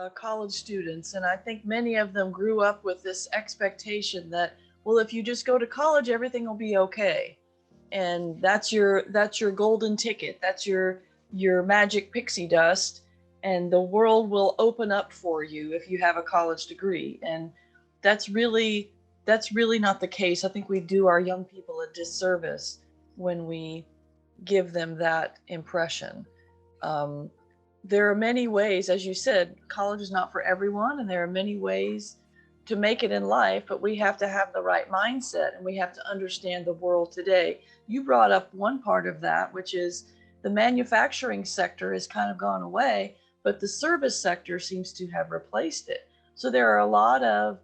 college students, and I think many of them grew up with this expectation that, well, if you just go to college, everything will be okay, and that's your golden ticket. That's your magic pixie dust, and the world will open up for you if you have a college degree. And that's really that's really not the case. I think we do our young people a disservice when we give them that impression. Um, there are many ways, as you said, college is not for everyone, and there are many ways to make it in life, but we have to have the right mindset and we have to understand the world today. You brought up one part of that, which is the manufacturing sector has kind of gone away, but the service sector seems to have replaced it. So there are a lot of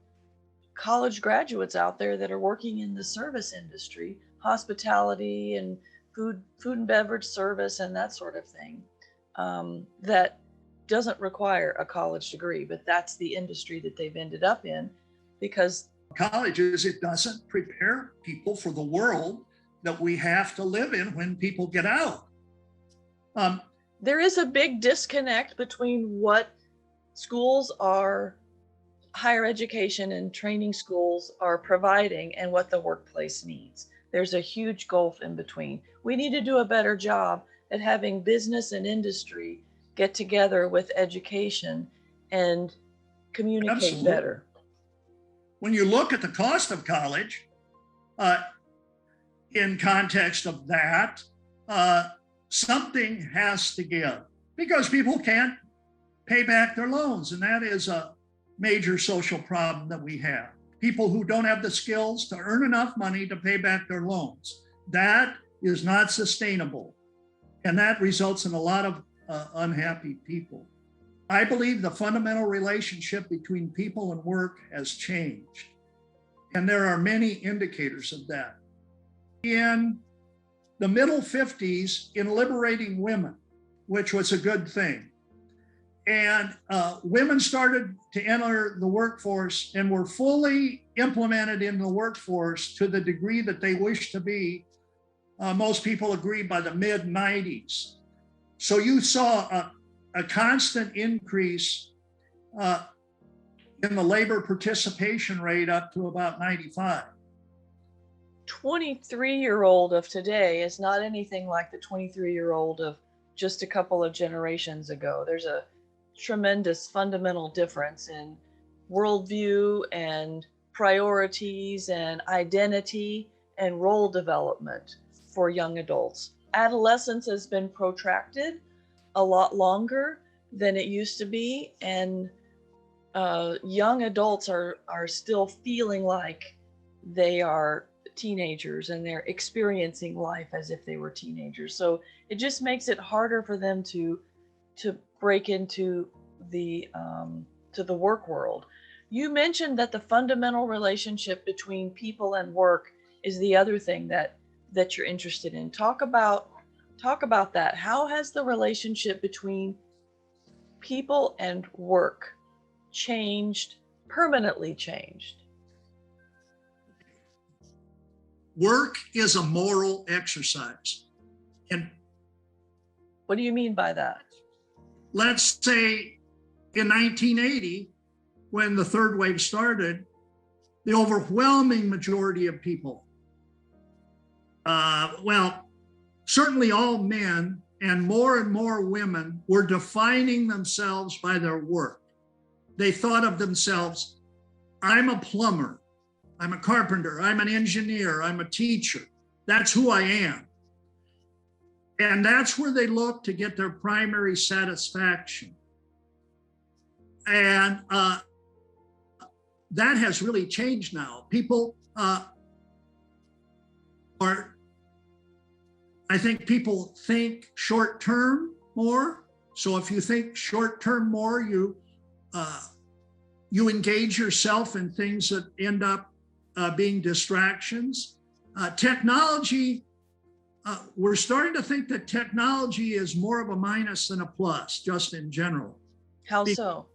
college graduates out there that are working in the service industry, hospitality and food and beverage service and that sort of thing, that doesn't require a college degree, but that's the industry that they've ended up in because colleges, it doesn't prepare people for the world that we have to live in when people get out. There is a big disconnect between what schools are, higher education and training schools are providing and what the workplace needs. There's a huge gulf in between. We need to do a better job at having business and industry get together with education and communicate Absolutely. better. When you look at the cost of college, in context of that, something has to give because people can't pay back their loans. And that is a major social problem that we have. People who don't have the skills to earn enough money to pay back their loans. That is not sustainable. And that results in a lot of unhappy people. I believe the fundamental relationship between people and work has changed. And there are many indicators of that. In the middle 50s, in liberating women, which was a good thing, and women started to enter the workforce and were fully implemented in the workforce to the degree that they wish to be, most people agree, by the mid 90s. So you saw a constant increase in the labor participation rate up to about 95. 23-year-old of today is not anything like the 23-year-old of just a couple of generations ago. There's a tremendous fundamental difference in worldview and priorities and identity and role development for young adults. Adolescence has been protracted a lot longer than it used to be, and young adults are still feeling like they are teenagers and they're experiencing life as if they were teenagers. So it just makes it harder for them to break into the to the work world. You mentioned that the fundamental relationship between people and work is the other thing that you're interested in. Talk about that. How has the relationship between people and work changed, permanently changed? Work is a moral exercise. And what do you mean by that? Let's say in 1980, when the third wave started, the overwhelming majority of people, certainly all men and more women, were defining themselves by their work. They thought of themselves, I'm a plumber, I'm a carpenter, I'm an engineer, I'm a teacher. That's who I am. And that's where they look to get their primary satisfaction. And that has really changed now. People I think people think short term more. So if you think short term more, you engage yourself in things that end up being distractions. Technology, we're starting to think that technology is more of a minus than a plus, just in general. How so?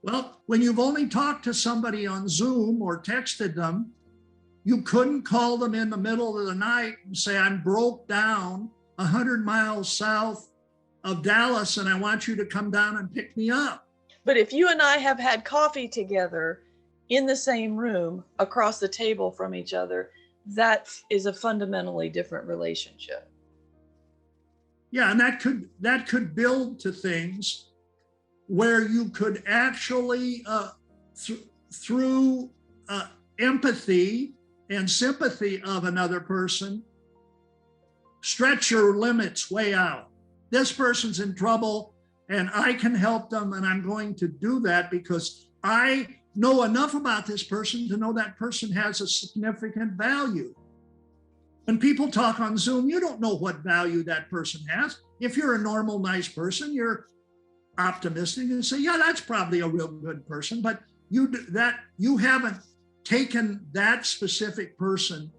Well, when you've only talked to somebody on Zoom or texted them, you couldn't call them in the middle of the night and say, I'm broke down 100 miles south of Dallas and I want you to come down and pick me up. But if you and I have had coffee together in the same room across the table from each other, that is a fundamentally different relationship. Yeah, and that could build to things where you could actually, through empathy and sympathy of another person, stretch your limits way out. This person's in trouble and I can help them, and I'm going to do that because I know enough about this person to know that person has a significant value. When people talk on Zoom, you don't know what value that person has. If you're a normal, nice person, you're optimistic and say, yeah, that's probably a real good person, but you haven't taken that specific person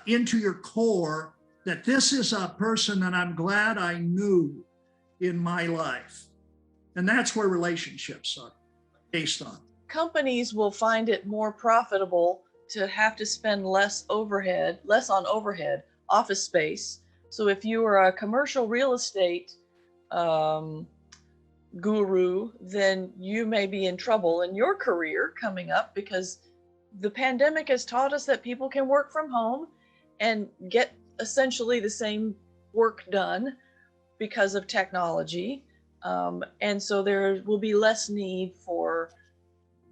into your core, that this is a person that I'm glad I knew in my life. And that's where relationships are based on. Companies will find it more profitable to have to spend less on overhead, office space. So if you are a commercial real estate guru, then you may be in trouble in your career coming up, because the pandemic has taught us that people can work from home and get essentially the same work done because of technology. And so there will be less need for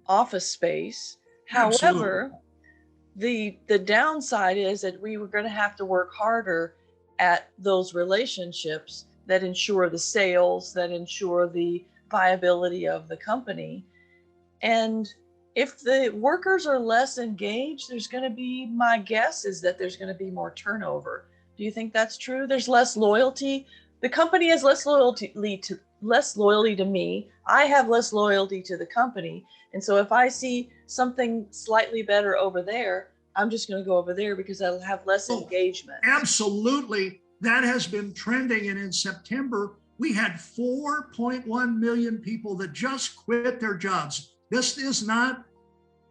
office space. Absolutely. However, the downside is that we were going to have to work harder at those relationships that ensure the sales, that ensure the viability of the company. And if the workers are less engaged, my guess is that there's going to be more turnover. Do you think that's true? There's less loyalty. The company has less loyalty to me. I have less loyalty to the company. And so if I see something slightly better over there, I'm just going to go over there because I'll have less engagement. Absolutely. That has been trending. And in September, we had 4.1 million people that just quit their jobs. This is not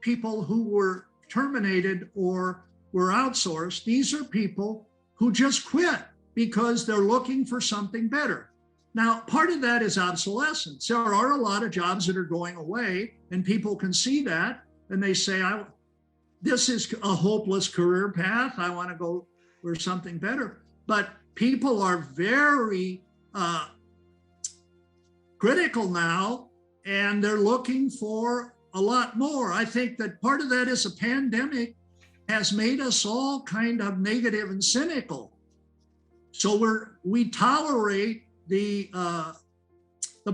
people who were terminated or were outsourced. These are people who just quit because they're looking for something better. Now, part of that is obsolescence. There are a lot of jobs that are going away, and people can see that, and they say, this is a hopeless career path. I want to go for something better. But people are very critical now, and they're looking for a lot more. I think that part of that is a pandemic has made us all kind of negative and cynical. So we tolerate the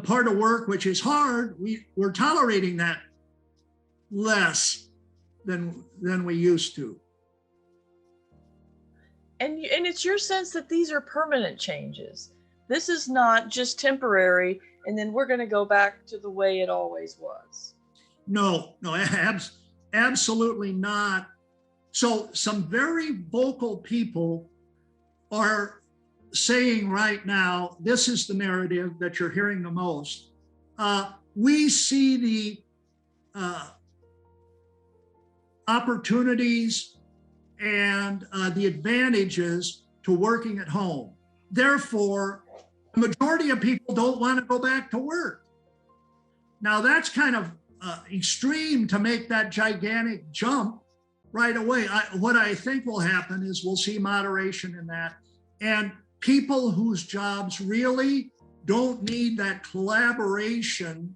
part of work which is hard. We're tolerating that less than we used to. And it's your sense that these are permanent changes. This is not just temporary, and then we're going to go back to the way it always was. No, absolutely not. So some very vocal people are saying right now, this is the narrative that you're hearing the most. We see the opportunities and the advantages to working at home. Therefore, the majority of people don't want to go back to work. Now, that's kind of extreme to make that gigantic jump right away. What I think will happen is we'll see moderation in that. And people whose jobs really don't need that collaboration,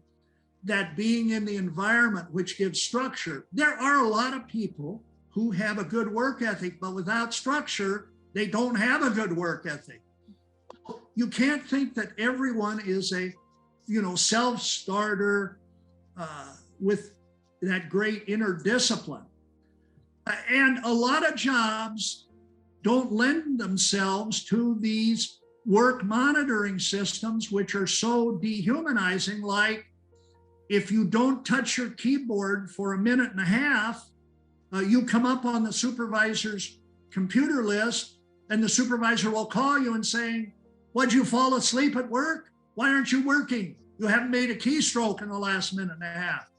that being in the environment which gives structure. There are a lot of people who have a good work ethic, but without structure, they don't have a good work ethic. You can't think that everyone is a, self-starter with that great inner discipline. And a lot of jobs don't lend themselves to these work monitoring systems, which are so dehumanizing. Like if you don't touch your keyboard for a minute and a half, you come up on the supervisor's computer list, and the supervisor will call you and saying, "Why'd you fall asleep at work? Why aren't you working? You haven't made a keystroke in the last minute and a half."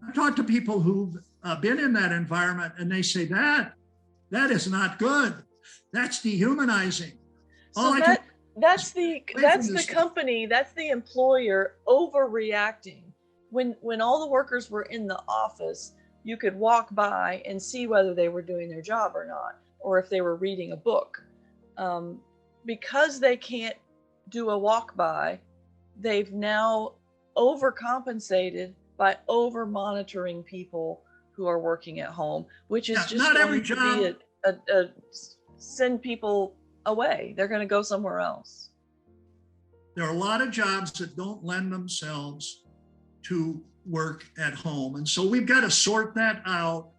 I talk to people who've been in that environment, and they say that is not good. That's dehumanizing. That's away from the this stuff. company, that's the employer overreacting. When all the workers were in the office, you could walk by and see whether they were doing their job or not, or if they were reading a book. Um, because they can't do a walk by, they've now overcompensated by over monitoring people who are working at home, which is Yeah, just not every going to be job. a send people away. They're going to go somewhere else. There are a lot of jobs that don't lend themselves to work at home. And so we've got to sort that out